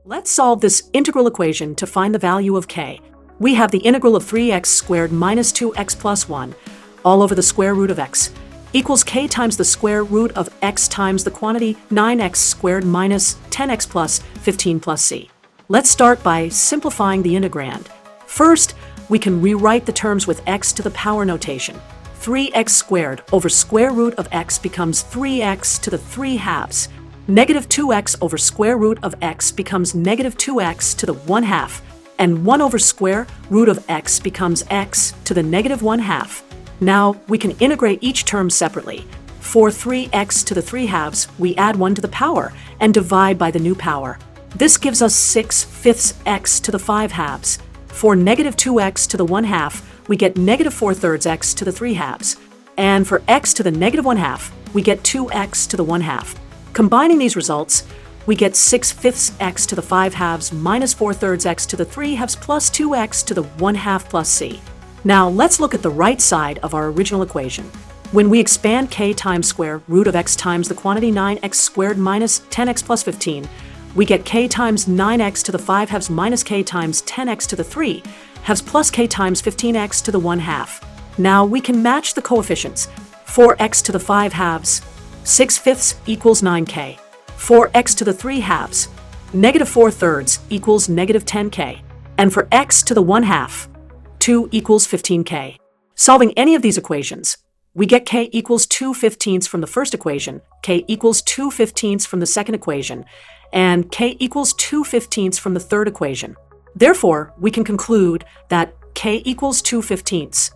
Let's solve this integral equation to find the value of k. We have the integral of 3x squared minus 2x plus 1 all over the square root of x equals k times the square root of x times the quantity 9x squared minus 10x plus 15 plus c. Let's start by simplifying the integrand. First, we can rewrite the terms with x to the power notation. 3x squared over square root of x becomes 3x to the 3 halves. Negative 2x over square root of x becomes negative 2x to the 1 half, and 1 over square root of x becomes x to the negative 1 half. Now, we can integrate each term separately. For 3x to the 3 halves, we add 1 to the power and divide by the new power. This gives us 6/5 x to the 5 halves. For negative 2x to the 1 half, we get negative 4/3 x to the 3 halves. And for x to the negative 1 half, we get 2x to the 1 half. Combining these results, we get 6/5 x to the 5 halves minus 4/3 x to the 3 halves plus 2x to the 1 half plus c. Now let's look at the right side of our original equation. When we expand k times square root of x times the quantity 9x squared minus 10x plus 15, we get k times 9x to the 5 halves minus k times 10x to the 3 halves plus k times 15x to the 1 half. Now we can match the coefficients. 4x to the 5 halves, 6/5 equals 9k. 4x to the 3 halves, negative 4/3 equals negative 10k. And for x to the 1 half, 2 equals 15k. Solving any of these equations, we get k equals 2/15 from the first equation, k equals 2/15 from the second equation, and k equals 2/15 from the third equation. Therefore, we can conclude that k equals 2/15.